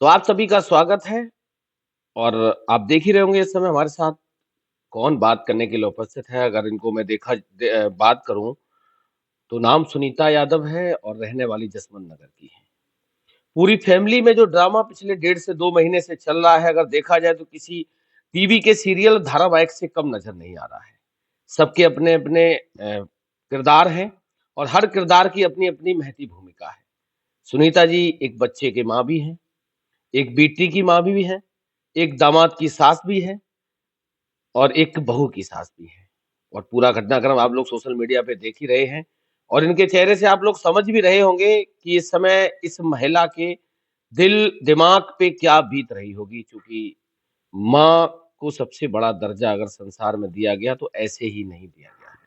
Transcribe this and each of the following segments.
तो आप सभी का स्वागत है और आप देख ही रहे होंगे इस समय हमारे साथ कौन बात करने के लिए उपस्थित है। अगर इनको मैं बात करूं तो नाम सुनीता यादव है और रहने वाली जसवंत नगर की है। पूरी फैमिली में जो ड्रामा पिछले 1.5 से 2 महीने से चल रहा है, अगर देखा जाए तो किसी टीवी के सीरियल धारावाहिक से कम नजर नहीं आ रहा है। सबके अपने अपने किरदार हैं और हर किरदार की अपनी अपनी महती भूमिका है। सुनीता जी एक बच्चे के माँ भी हैं, एक बेटी की माँ भी है, एक दामाद की सास भी है और एक बहू की सास भी है। और पूरा घटनाक्रम आप लोग सोशल मीडिया पे देख ही रहे हैं और इनके चेहरे से आप लोग समझ भी रहे होंगे कि इस समय इस महिला के दिल दिमाग पे क्या बीत रही होगी, क्योंकि माँ को सबसे बड़ा दर्जा अगर संसार में दिया गया तो ऐसे ही नहीं दिया गया है।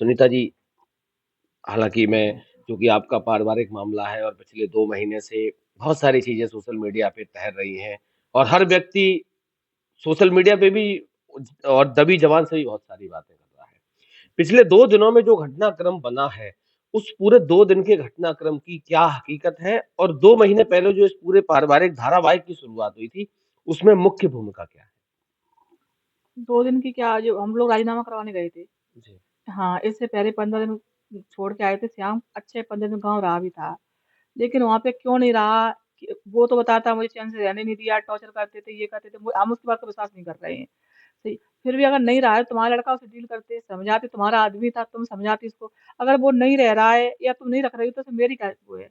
सुनीता जी, हालांकि मैं, क्योंकि आपका पारिवारिक मामला है और पिछले 2 महीने से बहुत सारी चीजें सोशल मीडिया पे तैर रही हैं और हर व्यक्ति सोशल मीडिया पे भी और दबी जबान से भी बहुत सारी बातें कर रहा है। पिछले 2 दिनों में जो घटनाक्रम बना है, उस पूरे 2 दिन के घटनाक्रम की क्या हकीकत है और 2 महीने पहले जो इस पूरे पारिवारिक धारावाहिक की शुरुआत हुई थी, उसमें मुख्य भूमिका क्या है? 2 दिन की क्या, जो हम लोग राजीनामा करवाने गए थे। जी। हाँ, इससे पहले 15 दिन छोड़ के आए थे श्याम, अच्छे 15 दिन गाँव रहा भी था। लेकिन वहाँ पे क्यों नहीं रहा, कि वो तो बताता मुझे चैन से रहने नहीं दिया, टॉर्चर करते थे, ये करते थे, वो हम उसकी बात का विश्वास नहीं कर रहे हैं। सही, फिर भी अगर नहीं रहा है, तुम्हारा लड़का उसे डील करते, समझाते, तुम्हारा आदमी था, तुम समझाती उसको। अगर वो नहीं रह रहा है या तुम नहीं रख रही हो, तो उसमें मेरी क्या वो है?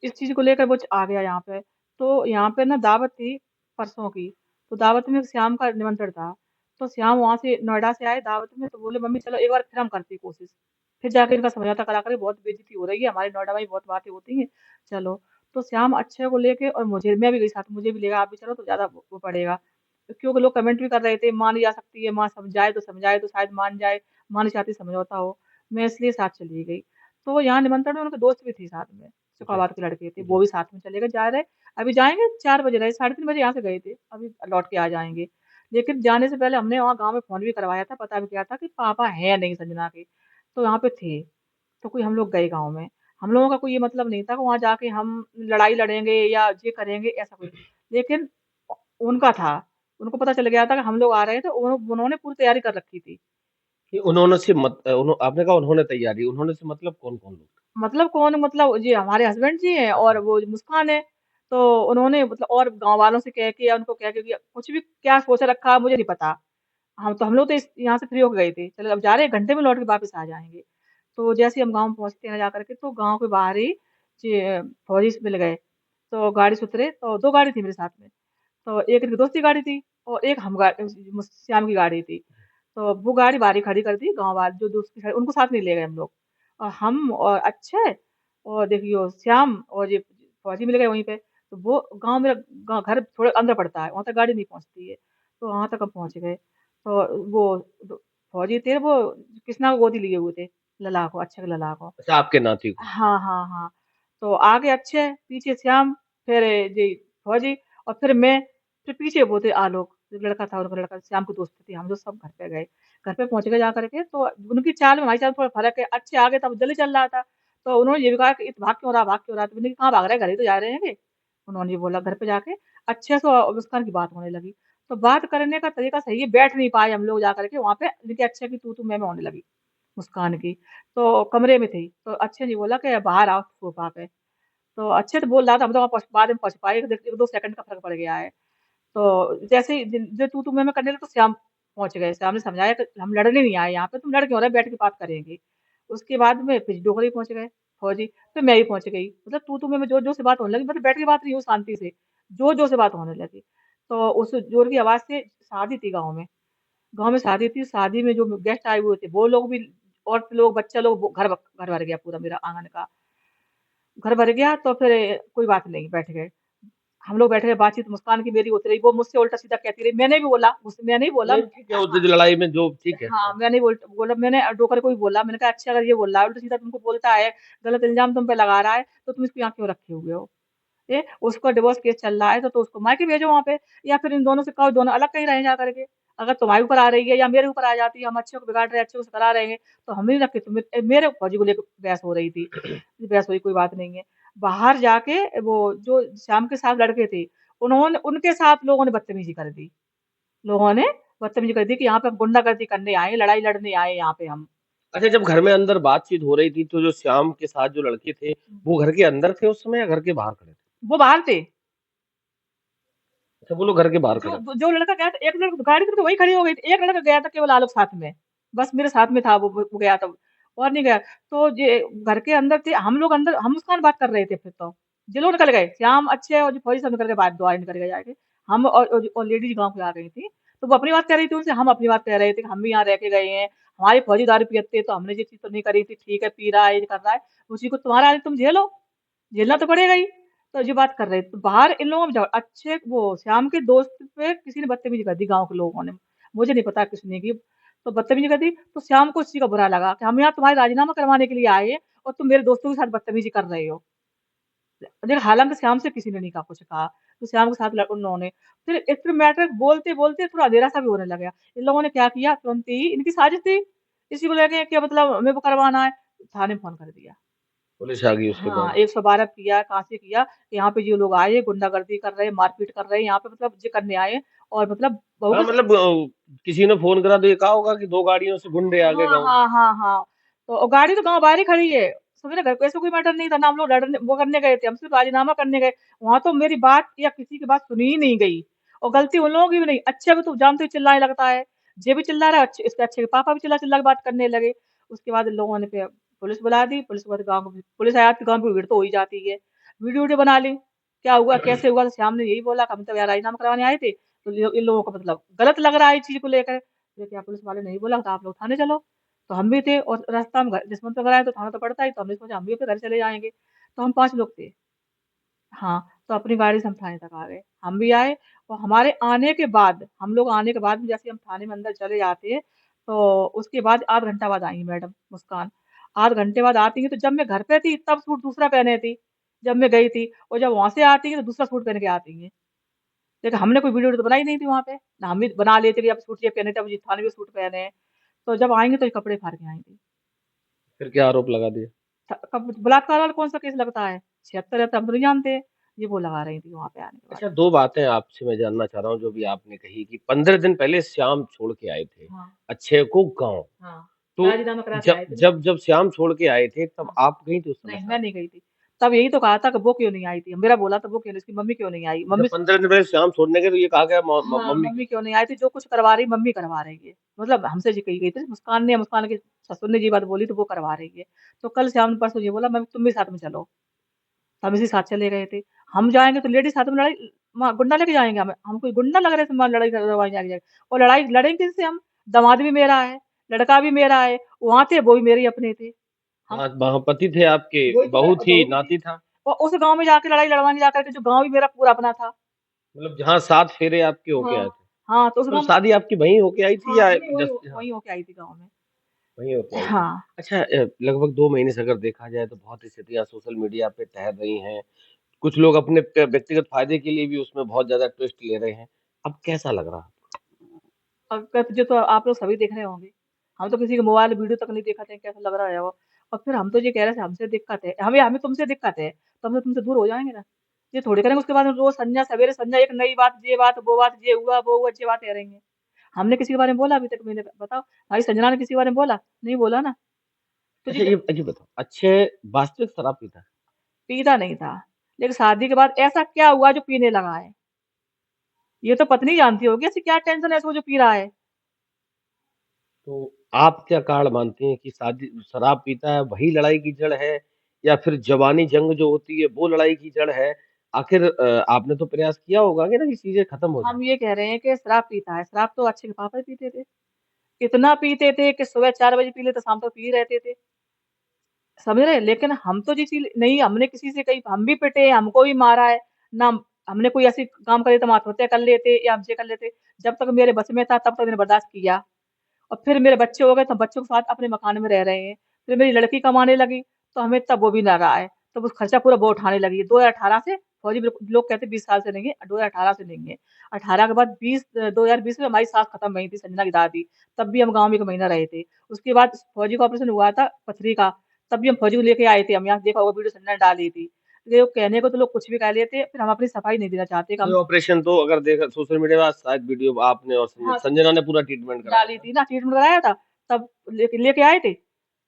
इस चीज़ को लेकर वो आ गया यहाँ पे। तो यहाँ पे ना दावत थी परसों की, तो दावत में श्याम का निमंत्रण था। तो श्याम वहाँ से नोएडा से आए दावत में, तो बोले मम्मी चलो एक बार फिर हम करते हैं कोशिश। फिर जाके इनका समझौता करा कर, बहुत बेइज्जती हो रही है, हमारे नोएडा में भी बहुत बातें होती हैं, चलो। तो श्याम अक्षय को लेके और मुझे, मैं भी गई साथ, मुझे भी लेगा, आप भी चलो तो ज़्यादा वो पड़ेगा। क्योंकि लोग कमेंट भी कर रहे थे, मान जा सकती है, माँ समझाए तो शायद मान जाए, माँ नहीं चाहती समझौता हो। मैं इसलिए साथ चली गई। तो यहाँ निमंत्रण में उनके दोस्त भी थे साथ में। जी। शुक्राबाद के लड़के थे, वो जी। भी साथ में चले गए, जा रहे। अभी जाएँगे 4 बज रहे, 3:30 बजे यहाँ से गए थे, अभी लौट के आ जाएँगे। लेकिन जाने से पहले हमने वहाँ गाँव में फ़ोन भी करवाया था, पता भी किया था कि पापा हैं नहीं संजना के, तो यहाँ पे थे। तो कोई हम लोग गए गाँव में। हम लोगों का कोई ये मतलब नहीं था कि वहाँ जाके हम लड़ाई लड़ेंगे या ये करेंगे, ऐसा कुछ। लेकिन उनका था, उनको पता चल गया था कि हम लोग आ रहे हैं, तो उन्होंने पूरी तैयारी कर रखी थी। कि उन्होंने से मत आपने कहा उन्होंने तैयारी, उन्होंने से मतलब कौन कौन लोग? मतलब कौन, मतलब जी हमारे हस्बैंड जी हैं और अच्छा। वो जो मुस्कान है। तो उन्होंने मतलब और गाँव वालों से कह के या उनको कह के कि कुछ भी क्या सोच रखा मुझे नहीं पता। हम लोग तो इस यहाँ से फ्री होके गए थे। चलो अब जा रहे हैं, घंटे में लौट के वापस आ जाएँगे। तो जैसे ही हम गाँव पहुँचते हैं जा कर के, तो गाँव के बाहर ही फौजी से मिल गए। तो गाड़ी से उतरे, तो 2 गाड़ी थी मेरे साथ में। तो एक इनकी दोस्त की गाड़ी थी और एक हम श्याम की गाड़ी थी। तो वो गाड़ी बाहर ही खड़ी कर दी, गाँव वाले जो दोस्त की गाड़ी, उनको साथ नहीं ले गए हम लोग। और हम और अक्षय और देखियो श्याम और ये फौजी मिल गए वहीं पे। तो वो गाँव मेरा घर थोड़ा अंदर पड़ता है, वहाँ तक गाड़ी नहीं पहुँचती है। तो वहाँ तक हम पहुँच गए। तो वो द फौजी थे, वो कृष्णा को गोदी लिए हुए थे, लला को, अक्षय के लला को। अच्छा, आपके नाती को। हाँ, हाँ, हाँ। तो आगे अक्षय, पीछे श्याम, फिर जी फौजी और फिर मैं, फिर पीछे वो थे आलोक, जो लड़का था, उनका लड़का श्याम के दोस्त थे, हम लोग सब घर पे गए। घर पे पहुँच गए जा कर के, तो उनकी चाल में हमारी चाल में थोड़ा फ़र्क है। अक्षय आगे था, वो जल्दी चल रहा था, तो उन्होंने ये भी कहा कि इत भाग क्यों रहा, भाग क्यों रहा? तो मैंने कहा कहाँ भाग रहा है, घर ही तो जा रहे हैं। उन्होंने ये बोला। घर पे जाके अच्छे से मुस्कान की बात होने लगी। तो बात करने का तरीका सही है, बैठ नहीं पाए हम लोग जा कर के वहाँ पे, लेकिन अक्षय की तू-तू मैं-मैं होने लगी, मुस्कान की। तो कमरे में थी, तो अक्षय ने बोला कि बाहर आओ सोफ़ा पे। तो अक्षय तो बोल रहा था, हम तो वहाँ पहुँच, बाद में पहुँच पाए, 1-2 सेकंड का फ़र्क पड़ गया है। तो जैसे ही जो तू-तू मैं-मैं करने लगे, तो श्याम पहुँच गए। श्याम ने समझाया कि हम लड़ने नहीं आए यहाँ पे, तुम लड़ क्यों रहे, बैठ के बात करेंगे। उसके बाद में फिर डोगरी पहुँच गए फौजी, फिर मैं भी पहुँच गई। मतलब तू-तू मैं-मैं ज़ोर-ज़ोर से बात होने लगी, मतलब बैठ के बात नहीं हुई शांति से, ज़ोर-ज़ोर से बात होने लगी। तो उस ज़ोर की आवाज़ से शादी थी गाँव में। गाँव में शादी थी, शादी में जो गेस्ट आए हुए थे, वो लोग भी, औरत लोग, बच्चा लोग, वो घर भर गया पूरा मेरा आँगन का। घर भर गया, तो फिर कोई बात नहीं, बैठ गए। हम लोग बैठ गए, बातचीत मुस्कान की मेरी होती रही, वो मुझसे उल्टा-सीधा कहती रही। मैंने भी बोला, मुझसे मैं नहीं बोला। नहीं, ठीक है, उस हाँ, दिन लड़ाई में जो ठीक है। हाँ, मैंने बोला, मैंने डोकर को भी बोला, मैंने कहा अच्छा अगर ये बोल रहा है, उल्टा-सीधा तुमको बोलता है, गलत इल्ज़ाम तुम पे लगा रहा है, तो तुम इसको यहाँ क्यों रखे हुए हो? उसका डिवोर्स केस चल रहा है, तो उसको मायके भेजो वहाँ पे, या फिर इन दोनों से कहो दोनों अलग कहीं रहें जा करके। अगर तुम्हारे ऊपर आ रही है या मेरे ऊपर आ जाती है, हम अच्छे को बिगाड़ रहे हैं, अच्छे को करा रहे हैं, तो हम नहीं रखे। मेरे फौजी को लेके बहस हो रही थी। बहस हुई, कोई बात नहीं है। बाहर जाके वो जो श्याम के साथ लड़के थे, उन्होंने उनके साथ लोगों ने बदतमीज़ी कर दी। लोगों ने बदतमीज़ी कर दी कि यहाँ पे हम गुंडागर्दी करने आए हैं, लड़ाई लड़ने आए हैं यहाँ पे हम। अच्छा, जब घर में अंदर बातचीत हो रही थी तो जो श्याम के साथ जो लड़के थे, वो घर के अंदर थे उस समय या घर के बाहर खड़े थे? वो बाहर थे। अच्छा, वो लोग घर के बाहर जो खड़े थे। जो लड़का गया था, एक लड़का गाड़ी में तो वही खड़ी हो गई थी, एक लड़का गया था केवल आलोक साथ में, बस मेरे साथ में था वो गया था, और नहीं गया। तो ये घर के अंदर थे, हम लोग अंदर, हम उसके साथ बात कर रहे थे। फिर तो ये लोग निकल गए, श्याम अच्छे और जो फौजी सब निकल गए, बाहर द्वार निकल गए जाके। हम और लेडीज गांव पे आ गई थी, तो वो अपनी बात कर रही थी उनसे, हम अपनी बात कह रहे थे कि हम भी यहाँ रह के गए हैं, हमारे फौजी दारू पियते, तो हमने ये चीज तो नहीं करी थी, ठीक है पी रहा है, ये कर रहा है, उसी को तुम्हारा तुम झेलो, झेलना तो पड़ेगा ही। तो ये बात कर रहे थे, तो बाहर इन लोगों में अच्छे वो श्याम के दोस्त पे किसी ने बदतमीजी कर दी गांव के लोगों ने, मुझे नहीं पता किसने की। तो बदतमीजी कर दी, तो श्याम को इस चीज का बुरा लगा कि हम यहाँ तुम्हारे राजीनामा करवाने के लिए आए हैं और तुम मेरे दोस्तों के साथ बदतमीजी कर रहे हो। लेकिन हालांकि श्याम से किसी ने नहीं कहा, कुछ कहा, तो श्याम के साथ उन्होंने फिर एक फिर मैटर बोलते बोलते थोड़ा अंधेरा सा भी होने लगा। इन लोगों ने क्या किया, तुरंत ही इनकी साजिश थी इसी को लेके, क्या मतलब हमें वो करवाना है, थाने फोन कर दिया। पुलिस आ गई उसके हाँ, बाद? 112 किया, कहाँ से किया, यहाँ पे जो लोग आए, गुंडागर्दी कर रहे हैं, मारपीट कर रहे हैं, यहाँ पे मतलब ये करने आए हैं, और मतलब बहू हाँ, के मतलब किसी ने फ़ोन करा तो ये कहा होगा कि 2 गाड़ियों से गुंडे आ गए हाँ, गाँव में। हाँ, हाँ, हाँ। तो गाड़ी तो गाँव बाहर ही खड़ी है। समझे ना, घर पे ऐसा कोई मैटर नहीं था ना, हम लोग लड़ने वो करने गए थे, हम सिर्फ राजीनामा करने गए। वहाँ तो मेरी बात या किसी की बात सुनी ही नहीं गई, और गलती उन लोगों की भी नहीं। अच्छे भी तो जानते हो चिल्लाने लगता है, ये भी चिल्ला रहा है, अच्छे इसके अच्छे के पापा भी चिल्ला चिल्ला के बात करने लगे। उसके बाद इन लोगों ने फिर पुलिस बुला दी, पुलिस के बाद गाँव में पुलिस आया तो गाँव में भीड़ तो हो ही जाती है। वीडियो वीडियो बना ली, क्या हुआ कैसे हुआ, तो श्याम ने यही बोला कि हम तो यार राजीनामा करवाने आए थे, तो इन लोगों को मतलब गलत लग रहा है इस चीज को लेकर। तो क्या पुलिस वाले नहीं बोला तो आप लोग थाने चलो। तो हम भी थे, और रास्ता में घर जसवंत नगर आए तो थाना तो पड़ता ही, तो हमने सोचा हम भी अपने घर चले जाएंगे। तो हम 5 लोग थे। हाँ, तो अपनी गाड़ी से हम थाने तक आ गए, हम भी आए। और हमारे आने के बाद, हम लोग आने के बाद में जैसे हम थाने में अंदर चले जाते हैं, तो उसके बाद आध घंटा बाद आई मैडम मुस्कान। आध घंटे बाद आती है, तो जब मैं घर पे थी तब सूट दूसरा पहने थी, जब मैं गई थी, और जब वहां से आती है तो दूसरा सूट पहन के आती है। लेकिन हमने कोई वीडियो तो बनाई नहीं थी वहां पे ना, हम भी बना लेते कि अब सूट ये पहने थे, अब ये थाने में सूट पहने हैं। तो जब आएंगे तो ये कपड़े फाड़ के आएंगे। फिर क्या आरोप लगा दिया? कब बलात्कार वाला कौन सा केस लगता है, 76 रहता हम तो नहीं जानते। ये वो लगा रही थी वहां पे आने के बाद। अच्छा, 2 बातें आपसे मैं जानना चाह रहा हूँ जो भी आपने कही कि 15 दिन पहले श्याम छोड़ के आए थे, हाँ, अक्षय को गाँव। हाँ, तो राजीनामा करा के जब आए थे ना। जब जब श्याम छोड़ के आए थे तब हाँ, आप गई थी उस समय नहीं साथ? मैं नहीं गई थी। तब यही तो कहा था कि वो क्यों नहीं आई थी, मेरा बोला था वो क्यों नहीं, उसकी मम्मी क्यों नहीं आई, जब मम्मी। 15 दिन पहले श्याम छोड़ने गए तो ये कहा गया हाँ, मम्मी मम्मी की। क्यों नहीं आई थी, जो कुछ करवा रही मम्मी करवा रही है, मतलब हमसे जी कही गई थी, मुस्कान ने, मुस्कान के ससुर ने जी बात बोली, तो वो करवा रही है। तो कल श्याम ने परसों ये बोला, मैं तुम भी साथ में चलो, तो हम इसी साथ चले गए थे। हम जाएंगे तो लेडीज साथ में लड़ाई, गुंडा लेके जाएंगे, हमें हम कोई गुंडा लग रहे थे हमारी लड़ाई करवाई जाएगी। और लड़ाई लड़ेंगे किससे हम, दामाद भी मेरा है, लड़का भी मेरा है, वहां थे वो भी मेरे ही अपने थे। हम वहाँ वहाँ पति थे आपके, वही तो बहू थी, बहू भी थी, नाती था। और उस गांव में जाके लड़ाई लड़वाने जाकर के, जो गांव भी मेरा पूरा अपना था। मतलब जहाँ 7 फेरे आपके होके हाँ, आए थे। हाँ, तो उस तो गांव में, शादी आपकी वहीं होके आई थी हाँ, या नहीं वही जस्ट यहाँ? वही होके आई थी गाँव में। वहीं होके आई थी। हाँ, अच्छा, लगभग 2 महीने से अगर देखा जाए तो बहुत स्थितियाँ सोशल मीडिया पे तैर रही हैं। कुछ लोग अपने व्यक्तिगत फायदे के लिए भी उसमें बहुत ज़्यादा ट्विस्ट ले रहे हैं। अब कैसा लग रहा है? अब तुझे तो आप लोग सभी देख रहे होंगे, हम तो किसी के मोबाइल वीडियो तक नहीं दिखाते हैं, कैसा लग रहा है वो। और फिर हम तो ये कह रहे थे हमसे दिक्कत है, हमें हमें तुमसे दिक्कत है, तो हम तो तुमसे दूर हो जाएंगे ना। ये थोड़ी करेंगे उसके बाद में रोज संध्या सवेरे संध्या एक नई बात, ये बात वो बात, ये हुआ वो हुआ, ये बात करेंगे। हमने किसी के बारे में बोला अभी तक, मैंने बताओ, भाई संजना ने किसी के बारे में बोला, नहीं बोला ना। तो अच्छा, जी ये बताओ, अक्षय वास्तविक शराब पीता है? पीता नहीं था, लेकिन शादी के बाद ऐसा क्या हुआ जो पीने लगा है, ये तो पत्नी जानती होगी ऐसी क्या टेंशन है इसको जो पी रहा है। तो आप क्या कारण मानते हैं कि शादी शराब पीता है वही लड़ाई की जड़ है या फिर जवानी जंग जो होती है वो लड़ाई की जड़ है? आखिर आपने तो प्रयास किया होगा कि ना कि चीज़ें खत्म हो जाएँ। हम ये कह रहे हैं कि शराब पीता है, शराब तो अच्छे के पापा ही पीते थे, इतना पीते थे कि सुबह 4 बजे पी लेते, शाम तक पी रहते थे, समझ रहे हैं? लेकिन हम तो ये चीज नहीं, हमने किसी से कहीं हम भी पिटे, हमको भी मारा है ना, हमने कोई ऐसी काम करे तो हम आत्महत्या कर लेते या हमसे कर लेते। जब तक मेरे बस में था तब तक मैंने बर्दाश्त किया, और फिर मेरे बच्चे हो गए तो बच्चों के साथ अपने मकान में रह रहे हैं। फिर मेरी लड़की कमाने लगी, तो हमें तब वो भी ना रहा है, तो उस खर्चा पूरा वो उठाने लगी। 2018 से फौजी लोग कहते 20 साल से नहीं है, 2018 से नहीं है। 18 के बाद 2020 में हमारी सास खत्म हुई थी, संजना की दादी, तब भी हम गाँव में 1 महीना रहे थे। उसके बाद फौजी का ऑपरेशन हुआ था पथरी का, तब भी हम फौजी को लेके आए थे, हम यहाँ देखा होगा वीडियो संजना ने डाली थी। ये कहने को तो लोग कुछ भी कह लेते हैं, फिर हम अपनी सफाई नहीं देना चाहते कि ये हम ऑपरेशन तो अगर देखा सोशल मीडिया में शायद वीडियो आपने और हाँ, संजना ने पूरा ट्रीटमेंट कराया डाली था। थी ना, ट्रीटमेंट कराया था, तब लेके आए थे।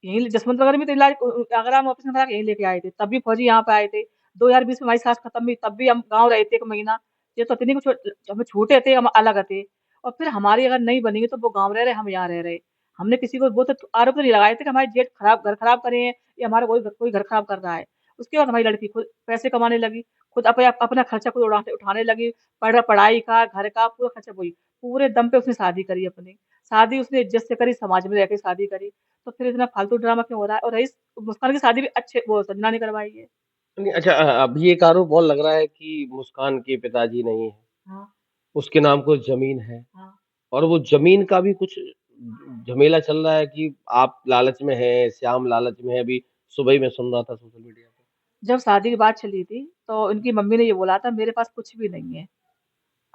यहीं जसवंत नगर में तो इलाज आगरा में ऑपरेशन करा के यहीं लेके आए थे। तब भी फौजी यहाँ पे आए थे। 2020 में हमारी सास खत्म हुई, तब भी हम गाँव रहे थे 1 महीना। ये तो इतनी कुछ हम छूटे थे, हम अलग थे। और फिर हमारी अगर नहीं बनेगी तो वो गाँव रह रहे, हम यहाँ रह रहे। हमने किसी को वो तो आरोप तो नहीं लगाए थे कि हमारे जेठ खराब घर खराब करे हैं या हमारा कोई घर खराब कर रहा है। उसके बाद हमारी लड़की खुद पैसे कमाने लगी, खुद अपना खर्चा खुद उड़ाने उठाने लगी, पढ़ाई का, घर का पूरा खर्चा वही। पूरे दम पे उसने शादी करी अपनी। शादी उसने इज्जत से करी, समाज में रह के शादी करी। तो फिर इतना फालतू ड्रामा क्यों हो रहा है? और रही मुस्कान की शादी भी अच्छे वो संजना ने करवाई है। नहीं, अच्छा, अभी एक आरोप और लग रहा है कि मुस्कान के पिताजी नहीं है, हाँ, उसके नाम को ज़मीन है हाँ। और वो ज़मीन का भी कुछ झमेला चल रहा है कि आप लालच में हैं, श्याम लालच में है। अभी सुबह ही मैं सुन रहा था सोशल मीडिया पे। जब शादी की बात चली थी, तो उनकी मम्मी ने ये बोला था मेरे पास कुछ भी नहीं है।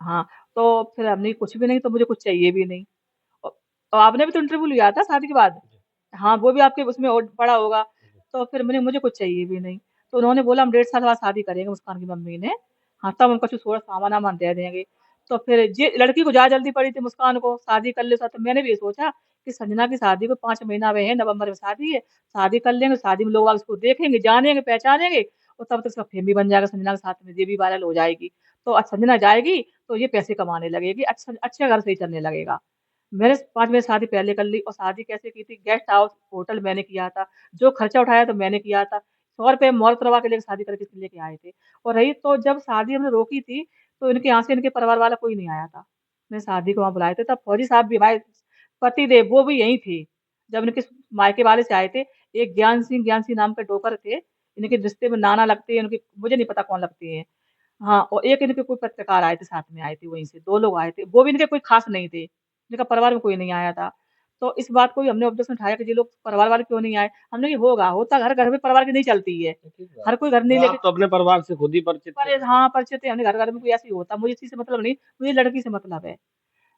हाँ, तो फिर हमने कुछ भी नहीं तो मुझे कुछ चाहिए भी नहीं। औ और आपने भी तो इंटरव्यू लिया था शादी के बाद? हाँ, वो भी आपके उसमें ओड पड़ा होगा। तो फिर मुझे कुछ चाहिए भी नहीं। तो उन्होंने बोला हम 1.5 साल बाद शादी करेंगे मुस्कान की मम्मी ने। हाँ, तब हम कुछ थोड़ा सामान-वामान दे देंगे। तो फिर जे लड़की को ज़्यादा जल्दी पड़ी थी मुस्कान को, शादी कर ले साथ तो मैंने भी ये सोचा कि संजना की शादी को 5 महीना हुए हैं, नवंबर में शादी है। शादी कर लेंगे, शादी में लोग बाग उसको देखेंगे, जानेंगे, पहचानेंगे और तब तक उसका फेम भी बन जाएगा संजना के साथ में, ये भी वायरल हो जाएगी। तो संजना जाएगी, तो ये पैसे कमाने लगेगी, अच्छे घर से ही चलने लगेगा। मैंने 5 महीने शादी पहले कर ली और शादी कैसे की थी, गेस्ट हाउस होटल मैंने किया था, जो खर्चा उठाया तो मैंने किया था। ₹100 मुहूर्त करवा के लेके शादी करके लेके आए थे। और रही तो जब शादी हमने रोकी थी, तो इनके यहाँ से इनके परिवार वाला कोई नहीं आया था। मैं शादी को वहाँ बुलाए थे, तब फौजी साहब भी हमारे पतिदेव वो भी यहीं थे। जब इनके मायके वाले से आए थे, एक ज्ञान सिंह नाम के डोकर थे, इनके रिश्ते में नाना लगते हैं, इनके मुझे नहीं पता कौन लगते हैं। हाँ, और एक इनके कोई पत्रकार आए थे, साथ में आए थे वहीं से, 2 लोग आए थे, वो भी इनके कोई ख़ास नहीं थे, इनका परिवार में कोई नहीं आया था। तो इस बात को भी हमने ऑब्जेक्शन उठाया कि ये लोग परिवार वाले क्यों नहीं आए? हमने कहा होगा, होता घर-घर में परिवार की नहीं चलती है, ठीक बात हर कोई घर है। नहीं तो लेके आप तो अपने परिवार से खुद ही परिचित थे पर फिर। हाँ, परिचित है, हमने घर-घर में कोई ऐसे ही होता, मुझे इस चीज़ से मतलब नहीं, मुझे लड़की से मतलब है,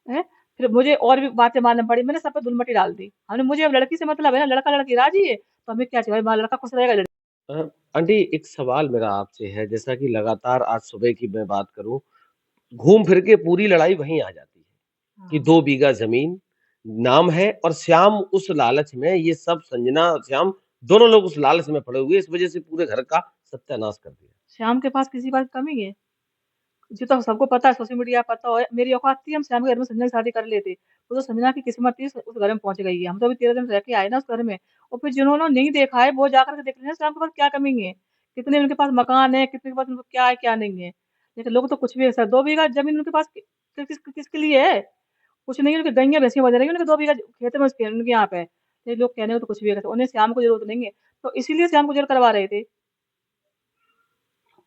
हैं? फिर मुझे और भी बातें मालूम पड़ी, मैंने सब पे धूल-मट्टी डाल दी। हमने मुझे अब लड़की से मतलब है ना, लड़का-लड़की राज़ी है, तो हमें क्या चाहिए, हमारा लड़का खुश रहेगा अ, आंटी, एक सवाल मेरा आपसे है, जैसा कि लगातार आज सुबह की मैं बात करूँ, घूम फिर के पूरी लड़ाई वहीं आ जाती है कि हाँ। 2 बीघा ज़मीन नाम है और श्याम उस लालच में, ये सब संजना और श्याम दोनों लोग उस लालच में पड़े हुए, इस वज़ह से पूरे घर का सत्यानाश कर दिया। श्याम के पास किसी बात की कमी है? ये तो सबको पता है, सोशल मीडिया पता है, मेरी औकात थी हम श्याम के घर में संजना की शादी कर लेते। वो तो संजना की किस्मत थी उस घर में पहुँच गई है। हम तो अभी 13 दिन रह के आए ना उस घर में और फिर जिन्होंने नहीं देखा है वो जाकर के देख लेना श्याम के पास क्या कमी है, कितने उनके पास मकान है, कितने के पास उनको क्या है, क्या नहीं है। लेकिन लोग तो कुछ भी सर 2 बीघा ज़मीन उनके पास किसके लिए है? कुछ नहीं है, उनकी गइयाँ भैंसियाँ बज रही हैं उनके 2 बीघा खेत में उसके उनके यहाँ पे। ये लोग कहने को तो कुछ भी कहते हैं, उन्हें श्याम को ज़रूरत नहीं है, तो इसीलिए श्याम को जेल करवा रहे थे।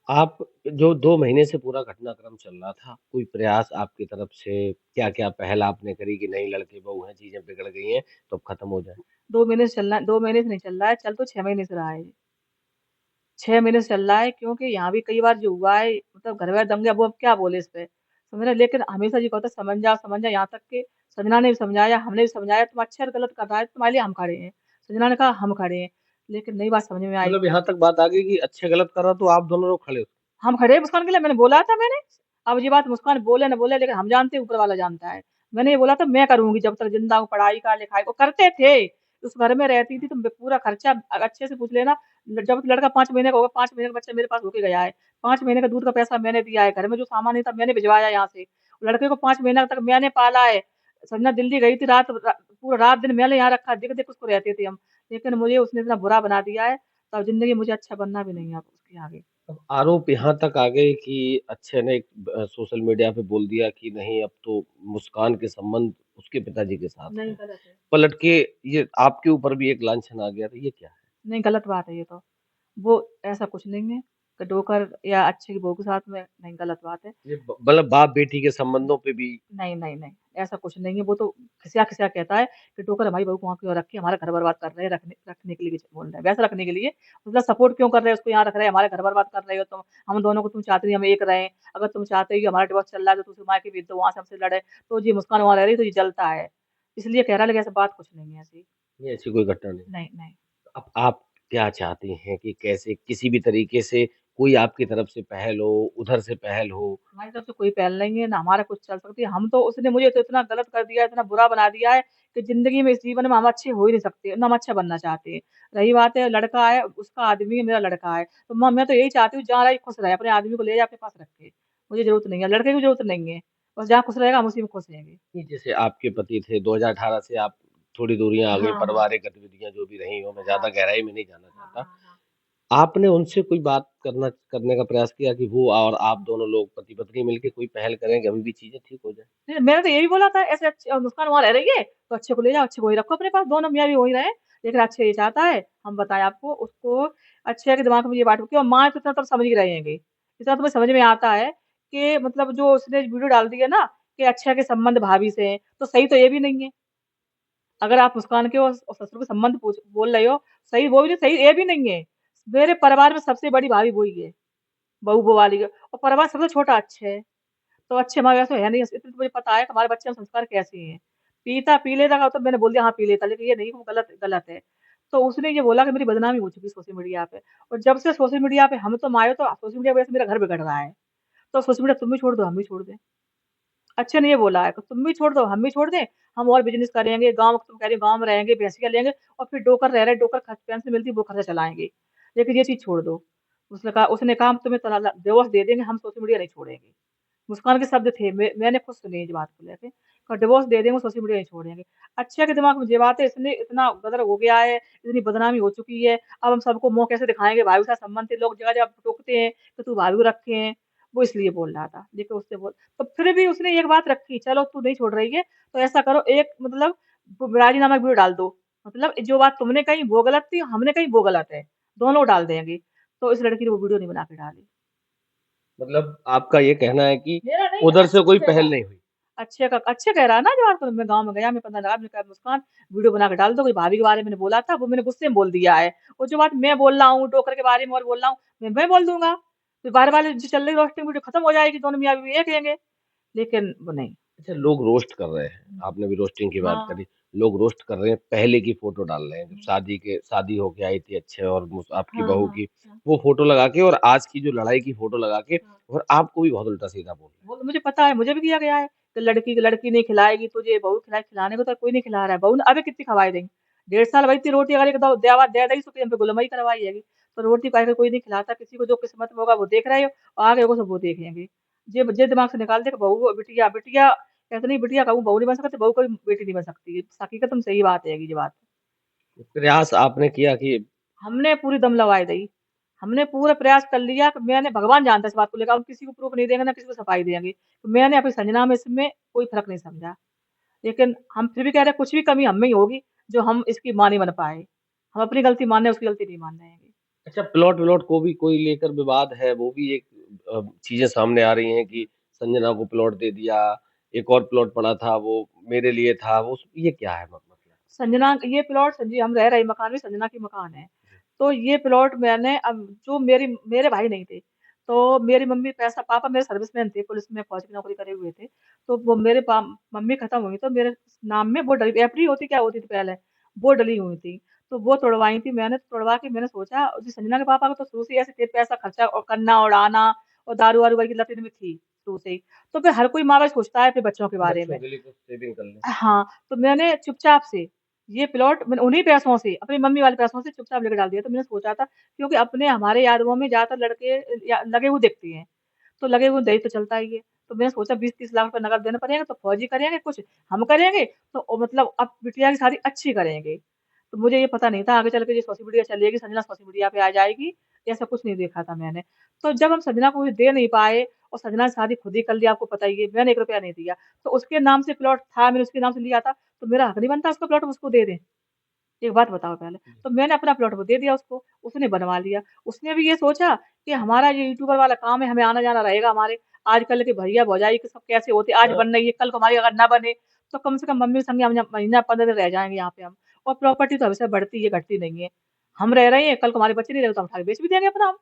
आप जो 2 महीने से पूरा घटनाक्रम चल रहा था, कोई प्रयास आपकी तरफ से, क्या-क्या पहल आपने करी कि नहीं लड़के बहू हैं, चीज़ें बिगड़ गई हैं, तो अब खत्म हो जाए? 2 महीने से चल रहा है 2 महीने से नहीं चल रहा है, चल तो 6 महीने से रहा है। 6 महीने से चल रहा है क्योंकि यहाँ भी कई बार जो हुआ है मतलब घर में दंगे अब वो अब क्या बोले इस पे, समझ रहे हैं? लेकिन हमेशा ये कहता है समझ जा यहाँ तक कि संजना ने भी समझाया, हमने भी समझाया तुम अच्छा और गलत कर रहा है तुम्हारे लिए हम खड़े हैं। संजना ने कहा हम खड़े हैं, लेकिन नहीं बात समझ में आई। मतलब यहाँ तक बात आ गई कि अच्छे-गलत कर रहा तो आप दोनों लोग खड़े हो। हम खड़े हैं मुस्कान के लिए, मैंने बोला था मैंने। अब ये बात मुस्कान बोले ना बोले लेकिन हम जानते हैं ऊपर वाला जानता है। मैंने ये बोला था मैं करूँगी जब तक ज़िंदा हूँ पढ़ाई का, लिखाई को करते थे। उस घर में रहती थी तो पूरा खर्चा अच्छे से पूछ लेना जब लड़का 5 महीने का होगा 5 महीने का बच्चा मेरे पास होके गया है। 5 महीने का दूध का पैसा मैंने दिया है, घर में जो सामान नहीं था मैंने भिजवाया यहाँ से। लड़के को 5 महीना तक मैंने पाला है। संजना दिल्ली गई थी पूरा रात दिन मैंने यहाँ रखा, देख-देख उसको रहते थे हम। लेकिन मुझे उसने इतना बुरा बना दिया है, तो अब ज़िंदगी मुझे अच्छा बनना भी नहीं है अब उसके आगे। अब आरोप यहाँ तक आ गए कि अक्षय ने सोशल मीडिया पे बोल दिया कि नहीं, अब तो मुस्कान के संबंध उसके पिताजी के साथ नहीं हैं। गलत है। पलट के ये आपके ऊपर भी एक लांछन आ गया, तो ये क्या है? नहीं, गलत बात है ये तो। वो ऐसा कुछ नहीं है कि डोकर या अच्छे की बहू के साथ में नहीं गलत बात है। ये मतलब बाप बेटी के संबंधों पे भी। नहीं, नहीं, नहीं, ऐसा कुछ नहीं है। वो तो खिसिया-खिसिया कहता है कि डोकर हमारी बहू को वहाँ क्यों रखी, हमारा घर बर्बाद कर रहे हैं, रखने के लिए भी बोल रहा है। वैसा रखने के लिए मतलब सपोर्ट क्यों कर रहे हैं, उसको यहाँ रख रहे हैं, हमारे घर बर्बाद कर रहे हो तुम। हम दोनों को तुम चाहते नहीं हम एक रहें। अगर तुम चाहते हो कि हमारा डिवोर्स चल रहा है तो तुम उसे मायके भेज दो, वहाँ से हमसे लड़े। तो जी मुस्कान वहाँ रह रही है तो ये जलता है। इसलिए कह रहा है लेकिन ऐसी बात कुछ नहीं है ऐसी। ये ऐसी कोई घटना नहीं। नहीं, नहीं। अब आप क्या चाहती हैं कि कैसे किसी भी तरीके से कोई आपकी तरफ से पहल हो, उधर से पहल हो? हमारी तरफ से कोई पहल नहीं है, ना हमारा कुछ चल सकती है। हम तो उसने मुझे तो इतना गलत कर दिया है, इतना बुरा बना दिया है कि ज़िंदगी में इस जीवन में हम अच्छे हो ही नहीं सकते, ना हम अच्छा बनना चाहते हैं। रही बात है लड़का है, उसका आदमी है, मेरा लड़का है। तो मैं तो यही चाहती हूँ जहाँ रहे खुश रहे, अपने आदमी को ले जाए अपने पास रखे। मुझे ज़रूरत नहीं है, लड़के की ज़रूरत नहीं है। बस जहाँ खुश रहेगा हम उसी में खुश रहेंगे। कि जैसे आपके पति थे, 2018 से आप थोड़ी दूरियाँ आ गई, हाँ, हाँ। पारिवारिक गतिविधियाँ जो भी रही हों, मैं हाँ, ज़्यादा गहराई में नहीं जाना हाँ, चाहता। हाँ, हाँ। आपने उनसे कोई बात करने का प्रयास किया कि वो और आप दोनों लोग पति-पत्नी मिलके कोई पहल करें कि अभी भी चीज़ें ठीक हो जाएँ? नहीं, मैंने तो यही बोला था ऐसे मुस्कान वहाँ रह रही है, तो अच्छे को ले जाओ, अच्छे को ही रखो अपने पास, दोनों मियाँ-बीवी वहीं रहें। लेकिन अक्षय ये चाहता है, हम बताएँ आपको, उसको अक्षय के दिमाग में ये बात क्यों माँ तो इतना तो समझ ही रहे होंगे। इतना तुम्हें समझ में आता है कि मतलब जो उसने वीडियो डाल दी है ना कि अक्षय के संबंध भाभी से हैं, तो सही तो ये भी नहीं है। अगर आप मुस्कान के और ससुर के संबंध बोल रहे हो, सही वो भी नहीं सही ये भी नहीं है। मेरे परिवार में सबसे बड़ी भाभी वो ही है, बहू वो वाली और परिवार सबसे छोटा अक्षय है। तो अच्छे हमारे वैसे है नहीं, इतना तो मुझे पता है कि हमारे बच्चे में संस्कार कैसे हैं। पीता पी लेता का तो मैंने बोल दिया हाँ, पी लेता, लेकिन ये नहीं वो गलत गलत है। तो उसने ये बोला कि मेरी बदनामी हो चुकी है सोशल मीडिया पे और जब से सोशल मीडिया पे हम तो आए तो सोशल मीडिया की वजह से मेरा घर बिगड़ रहा है। तो सोशल मीडिया तुम भी छोड़ दो, हम भी छोड़ दें। अच्छे ने ये बोला है कि तुम भी छोड़ दो, हम भी छोड़ दें, हम और बिज़नेस करेंगे, गाँव तुम कह रही हो गाँव में रहेंगे, भैंसिया लेंगे और फिर डोकर रह रहे, डोकर पेंशन मिलती है वो खर्चा चलाएँगे। लेकिन ये चीज़ छोड़ दो। उसने कहा हम तुम्हें डिवोर्स दे देंगे, हम सोशल मीडिया नहीं छोड़ेंगे। मुस्कान के शब्द थे, मैंने खुद सुने इस बात को लेके और डिवोर्स दे देंगे, सोशल मीडिया नहीं छोड़ेंगे। अक्षय के दिमाग में ये बात है, इसने इतना गदर हो गया है, इतनी बदनामी हो चुकी है, अब हम सबको मुँह कैसे दिखाएँगे, भाई के साथ संबंध थे, लोग जगह-जगह टोकते हैं कि तू भाभी को रखे हैं, वो इसलिए बोल रहा था। देखो उससे बोल तो फिर भी उसने एक बात रखी, चलो तू नहीं छोड़ रही है, तो ऐसा करो एक मतलब राज़ीनामा वीडियो डाल दो। मतलब जो बात तुमने कही वो गलत थी, हमने कही वो गलत है, दोनों डाल देंगे। तो इस लड़की ने वो वीडियो नहीं बना के डाली। मतलब आपका ये कहना है कि मेरा नहीं, उधर से अच्छे कोई कह रहा पहल है। नहीं हुई? अच्छे कह रहा है ना जो आपको मैं गाँव में गया, मैं पता लगा मैंने कहा मुस्कान वीडियो बना के डाल दो, कोई भाभी के बारे में मैंने बोला था, वो मैंने गुस्से में बोल दिया है। और जो बात मैं बोल रहा हूँ, डोकर के बारे में और बोल रहा हूँ, मैं बोल दूँगा। फिर बार-बार जो चल रही रोस्टिंग वीडियो खत्म हो जाएगी, दोनों मियाँ-बीवी एक रहेंगे। लेकिन वो नहीं। अच्छा, लोग रोस्ट कर रहे हैं, हुँ। आपने भी रोस्टिंग की बात हाँ। करी। लोग रोस्ट कर रहे हैं, पहले की फ़ोटो डाल रहे हैं, जब हुँ। शादी होके आई थी अच्छे और आपकी हाँ, बहू हाँ, की, हाँ, वो फ़ोटो लगा के और आज की जो लड़ाई की फ़ोटो लगा के हाँ। और आपको भी बहुत उल्टा-सीधा बोल रहे हैं। वो तो मुझे पता है, मुझे भी किया गया है कि लड़की नहीं खिलाएगी तुझे, बहू खिलाने को तो कोई नहीं खिला रहा है। बहू ने अबे कितनी खवाई देंगी? 1.5 साल भई थी रोटी अगर एक दो देवा दे दई सो हम पे गुलामई करवाई हैगी। तो रोटी काहे को कोई नहीं खिलाता, किसी को जो किस्मत में होगा वो देख रहे हो और आगे को सब वो देखेंगे। जे दिमाग से निकाल दे कि बहू बिटिया बिटिया कहते नहीं बिटिया कहूँ बहू नहीं बन सकती, बहू कभी बेटी नहीं बन सकती। हकीकत में सही बात हैगी ये बात। प्रयास आपने किया कि हमने पूरी दम लवाई दई। हमने पूरा प्रयास कर लिया कि मैंने भगवान जानता है इस बात को लेकर, हम किसी को प्रूफ़ नहीं देंगे, ना किसी को सफाई देंगे। तो मैंने अपनी संजना में इसमें कोई फ़र्क नहीं समझा। लेकिन हम फिर भी कह रहे हैं कुछ भी कमी हम में ही होगी, जो हम इसकी माँ नहीं बन पाए। हम अपनी गलती मान रहे हैं, उसकी गलती नहीं मान रहे हैं। अच्छा, प्लॉट-व्लॉट को भी कोई लेकर विवाद है, वो भी एक चीज़ें सामने आ रही हैं कि संजना को प्लॉट दे दिया, एक और प्लॉट पड़ा था वो मेरे लिए था, वो ये क्या है मतलब? संजना ये प्लॉट जी हम रह रहे मकान में संजना की मकान है। तो ये प्लॉट मैंने अब जो मेरे भाई नहीं थे, तो मेरी मम्मी पापा मेरे सर्विसमैन थे, पुलिस में फौज की नौकरी करे हुए थे। तो वो मेरे मम्मी खत्म हुई तो मेरे नाम में वो डली एफडी होती क्या होती थी पहले, वो डली हुई थी। तो वो तुड़वाई थी मैंने, तुड़वा के मैंने सोचा जी संजना के पापा को तो शुरू से ही ऐसे थे पैसा खर्चा और करना, उड़ाना और दारू-वारू की लत इनमें थी शुरू से ही। तो फिर हर कोई माँ-बाप सोचता है अपने बच्चों के बारे बच्चों में। के लिए कुछ सेविंग कर लें। हाँ, तो मैंने चुपचाप से ये प्लॉट मैंने उन्हीं पैसों से, अपनी मम्मी वाले पैसों से चुपचाप लेके डाल दिया। तो मैंने सोचा था क्योंकि अपने हमारे यादवों में ज़्यादातर लड़के या लगे हुए दिखते हैं, तो लगे हुए दहेज तो चलता ही है। तो मैंने सोचा 20-30 लाख रुपए नकद देने पड़ेंगे, तो फौजी करेंगे कुछ, हम करेंगे, तो मतलब अब बिटिया की शादी अच्छी करेंगे। तो मुझे ये पता नहीं था आगे चल के ये सोशल मीडिया चलेगी, संजना सोशल मीडिया पे आ जाएगी, ऐसा कुछ नहीं देखा था मैंने। तो जब हम संजना को ये दे नहीं पाए और संजना ने शादी खुद ही कर ली, आपको पता ही है, मैंने 1 रुपया नहीं दिया। तो उसके नाम से प्लॉट था, मैंने उसके नाम से लिया था, तो मेरा हक नहीं बनता उसका प्लॉट हम उसको दे दें? एक बात बताओ पहले। तो मैंने अपना प्लॉट वो दे दिया उसको, उसने बनवा लिया। उसने भी ये सोचा कि हमारा ये यूट्यूबर वाला काम है, हमें आना-जाना रहेगा हमारे। आजकल के भैया-भौजाई के सब कैसे होते हैं, आज हाँ। बन रही है, कल को हमारी अगर ना बने, तो कम से कम मम्मी संगे हम महीना 15 दिन रह जाएँगे यहाँ पे हम। और प्रॉपर्टी तो हमेशा बढ़ती है, घटती नहीं है। हम रह रहे हैं, कल को हमारे बच्चे नहीं रहे तो हम उठा के बेच भी देंगे अपना हम।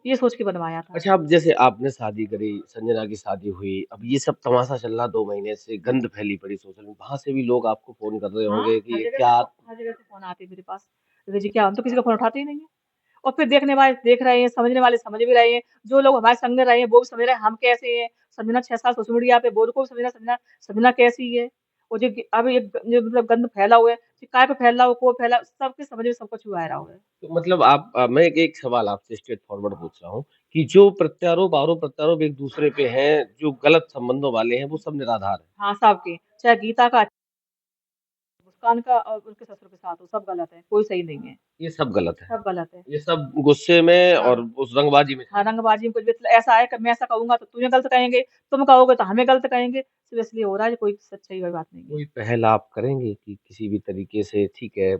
ये सोच के बनवाया था। अच्छा, अब जैसे आपने शादी करी, संजना की शादी हुई, अब ये सब तमाशा चल रहा 2 महीने से, गंध फैली पड़ी सोशल में, वहाँ से भी लोग आपको फ़ोन कर रहे हाँ, होंगे कि ये क्या हर जगह से फ़ोन आते हैं मेरे पास। तो जी क्या हम तो किसी का फ़ोन उठाते ही नहीं है। और फिर देखने वाले देख रहे हैं, समझने वाले समझ भी रहे हैं, जो लोग हमारे संग में रहे हैं वो भी समझ रहे हैं हम कैसे हैं। संजना 6 साल सोशल मीडिया पे वो को भी समझना संजना संजना कैसी है। और जो अब ये मतलब गंद फैला हुआ है, काय पे फैला हो, को फैला सबके समझ में सब कुछ हुआ है। तो मतलब आप मैं एक सवाल आपसे स्ट्रेट फॉरवर्ड पूछ रहा हूँ कि जो प्रत्यारोप आरोप प्रत्यारोप एक दूसरे पे हैं, जो गलत संबंधों वाले हैं, वो सब निराधार है। हाँ, सबके, चाहे गीता का, मुस्कान का और उनके ससुर के साथ हो, सब गलत है, कोई सही नहीं है, ये सब गलत है। सब गलत है। ये सब गुस्से में हाँ, और उस रंगबाजी में हाँ, चल रहा है। रंगबाजी में कुछ भी ऐसा है कि मैं ऐसा कहूँगा तो तुम्हें गलत कहेंगे, तुम कहोगे तो हमें गलत कहेंगे, सिर्फ़ इसलिए हो रहा है, कोई सच्चाई वाली बात नहीं है। कोई पहल आप करेंगे कि किसी भी तरीके से ठीक है,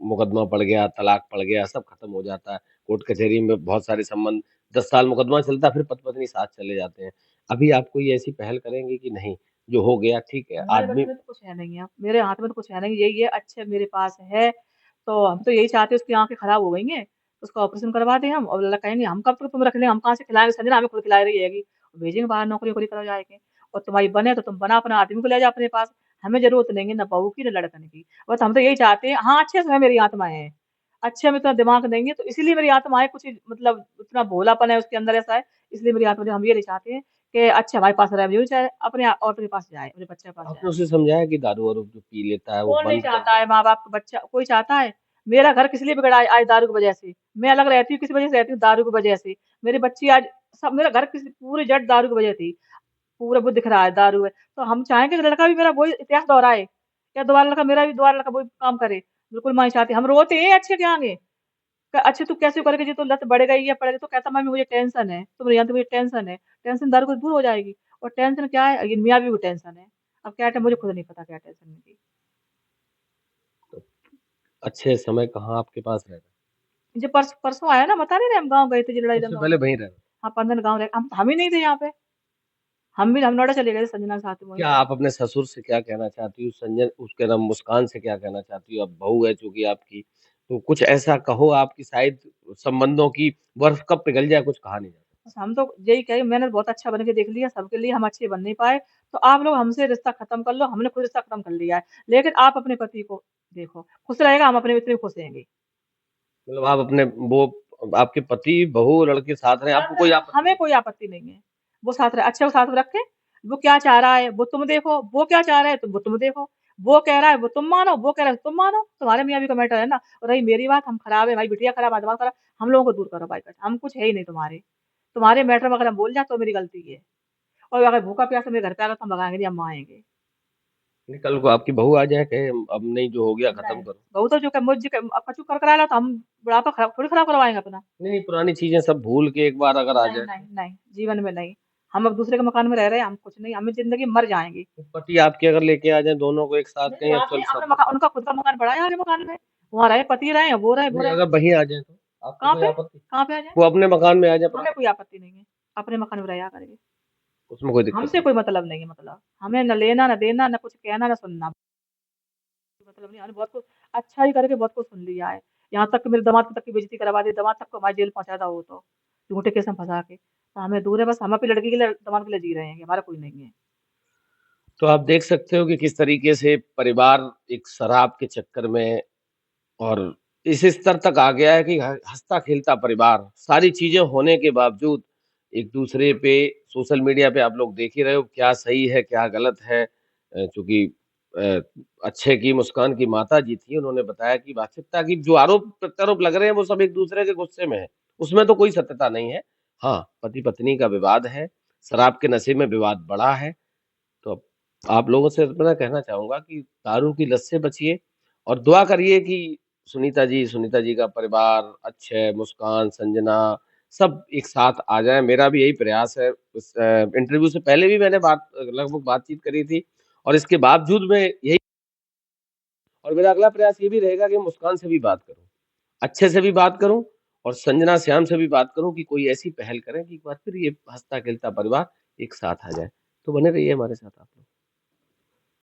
मुकदमा पड़ गया, तलाक पड़ गया, सब खत्म हो जाता है। कोर्ट कचहरी में बहुत सारे संबंध 10 साल मुकदमा चलता है, फिर पति-पत्नी साथ चले जाते हैं। अभी आप कोई ऐसी पहल करेंगे कि नहीं, जो हो गया ठीक है, हमारे बस आदमी में तो कुछ है नहीं है, मेरे हाथ में तो कुछ है नहीं, यही है अच्छे मेरे पास है, तो हम तो यही चाहते हैं उसकी आँखें खराब हो गई हैं, उसका ऑपरेशन करवा दें हम और अल्लाह कहेंगे हम कब तक तुम्हें रख लें, हम कहाँ से खिलाएँगे संजना हमें खुद खिला रही रहेगी, भेजेंगे बाहर नौकरी-वोकरी करो जाके और तुम्हारी बने तो तुम बना अपना आदमी को ले जाओ अपने पास, हमें ज़रूरत नहीं है ना बहू की ना लड़कन की, बस हम तो यही चाहते हैं हाँ, अच्छे से है मेरी आत्मा है, अच्छे में इतना दिमाग नहीं है तो इसीलिए मेरी आत्मा है कुछ मतलब उतना भोलापन है उसके अंदर ऐसा है, इसलिए मेरी आत्मा हम ये नहीं चाहते हैं कि अच्छा हमारे पास रहे, मुझे चाहे अपने औरत के पास जाए, अपने बच्चे के पास जाए। आपने उसे समझाया कि दारू-वारू जो पी लेता है, वो कौन नहीं बंद कर चाहता दे? है माँ-बाप का बच्चा कोई चाहता है? मेरा घर किस लिए बिगड़ा है आज दारू की वजह से। मैं अलग रहती हूँ, किस वजह से रहती हूँ? दारू की वजह से। मेरी बच्ची आज सब मेरा घर किस पूरी जड़ दारू की वजह थी। पूरा वो दिख रहा है दारू है। तो हम चाहेंगे कि लड़का भी मेरा वही इतिहास दोहराए। या दोबारा लड़का मेरा भी दोबारा लड़का वही काम करे। बिल्कुल मैं नहीं चाहती। हम रोते हैं अच्छे के आगे। अच्छे तू कैसे करेगी जी तो लत बढ़ गई है, पड़ गई तो कहता मम्मी मुझे टेंशन है। तुम नहीं जानते मुझे टेंशन है। टेंशन दारू से दूर हो जाएगी। और टेंशन क्या है? ये मियाँ बीवी को टेंशन है। अब क्या है मुझे खुद नहीं पता क्या टेंशन है इनकी। तो अच्छे समय कहाँ आपके पास रहता? जो परसों आया ना बता नहीं रहे हम गाँव गए थे जो लड़ाई उससे दंगा पहले हुआ। वहीं रहता? हाँ 15 दिन गाँव रहे हम ही नहीं थे यहाँ पे। हम नोएडा चले गए थे संजना के साथ में वहीं क्या पे। आप अपने ससुर से क्या कहना चाहती हो? संजय उसके नाम मुस्कान से क्या कहना चाहती हो? अब बहू है चूँकि आपकी, तो कुछ ऐसा कहो आपकी शायद संबंधों की बर्फ कब पिघल जाए कुछ कहा नहीं जा सकता। बस हम तो यही कहे मैंने बहुत अच्छा बन के देख लिया सबके लिए हम अच्छे बन नहीं पाए, तो आप लोग हमसे रिश्ता खत्म कर लो, हमने खुद रिश्ता खत्म कर लिया है। लेकिन आप अपने पति को देखो, खुश रहेगा हम अपने इतने खुश रहेंगे। मतलब आप अपने वो आपके पति, बहू, लड़के साथ रहें, आपको कोई आपत्ति हमें नहीं? कोई आपत्ति नहीं है। वो साथ रहे अच्छे को साथ में रखें, वो क्या चाह रहा है वो तुम देखो, वो क्या चाह रहा है वो तुम देखो। वो कह रहा है वो तुम मानो, वो कह रहा है तुम मानो, तुम्हारे मियाँ-बीवी का मैटर है ना। और रही मेरी बात हम खराब है, हमारी बिटिया खराब, हमारा दिमाग खराब, हम लोगों को दूर करो बाईकाट, हम कुछ है ही नहीं तुम्हारे। तुम्हारे मैटर में अगर हम बोल जाएँ तो मेरी गलती है। और अगर भूखा-प्यासा मेरे घर पे आएगा तो हम भगाएँगे नहीं, अम्मा आएँगे। नहीं, कल को आपकी बहू आ जाए कहे अब नहीं जो हो गया खत्म नहीं, करो। बहू तो जो क मुझ क कछु कर कराएगा तो हम बुढ़ापा खराब थोड़ी खराब करवाएँगे अपना। नहीं, पुरानी चीजें सब भूल के एक बार अगर आ नहीं, जाए नहीं, तो। नहीं, जीवन में नहीं। हम अब दूसरे के मकान में रह रहे हैं, हम कुछ नहीं, हमें ज़िंदगी मर जाएँगी। तो पति आपके अगर लेके आ जाए दोनों को एक साथ मेरी कहें अब बात चल नहीं अपना सब मकान उनका खुद का मकान पड़ा है आगे मकान में। वहाँ रहे, पति रहे, वो नहीं रहे। अगर वहीं आ जाए तो आपको कहाँ कोई पे? आपत्ति? कहाँ पे आ जाएँ? वो अपने मकान में आ जाए हमें पुराने, कोई आपत्ति नहीं है। अपने मकान में रहा करेंगे। उसमें कोई दिक्कत हमसे नहीं। कोई मतलब नहीं है मतलब। हमें ना लेना, ना देना, ना कुछ कहना, ना सुनना। मतलब नहीं हमने बहुत कुछ अच्छा ही करके बहुत कुछ सुन लिया है। यहाँ तक कि मेरे दामाद तक की बेइज़्ज़ती करवा दी, दामाद तक को हमारी जेल पहुँचा था वो तो, झूठे केस में फँसा के। तो हमें दूर है बस हम अपनी लड़की के लिए दामाद के लिए जी रहे हैं, हमारा कोई नहीं है। तो आप देख सकते हो कि किस तरीके से परिवार एक शराब के चक्कर में और इस स्तर तक आ गया है कि हँसता-खेलता परिवार, सारी चीज़ें होने के बावजूद एक-दूसरे पे सोशल मीडिया पे आप लोग देख ही रहे हो क्या सही है, क्या गलत है। चूँकि अ, अक्षय की मुस्कान की माताजी थी, उन्होंने बताया कि वास्तविकता की जो आरोप-प्रत्यारोप लग रहे हैं, वो सब एक-दूसरे के गुस्से में है। उसमें तो कोई सत्यता नहीं है। हाँ, पति-पत्नी का विवाद है, शराब के नशे में विवाद बढ़ा है। तो अब आप लोगों से मैं कहना चाहूँगा कि दारू की लत से बचिए और दुआ करिए कि सुनीता जी का परिवार, अक्षय, मुस्कान, संजना सब एक साथ आ जाएँ। मेरा भी यही प्रयास है। इस इंटरव्यू से पहले भी मैंने लगभग बातचीत करी थी और इसके बावजूद मैं यही और मेरा अगला प्रयास ये भी रहेगा कि मुस्कान से भी बात करूँ, अच्छे से भी बात करूँ और संजना, श्याम से भी बात करूँ कि कोई ऐसी पहल करें कि एक बार फिर ये हँसता-खेलता परिवार एक साथ आ जाए। तो बने रहिए हमारे साथ आप लोग।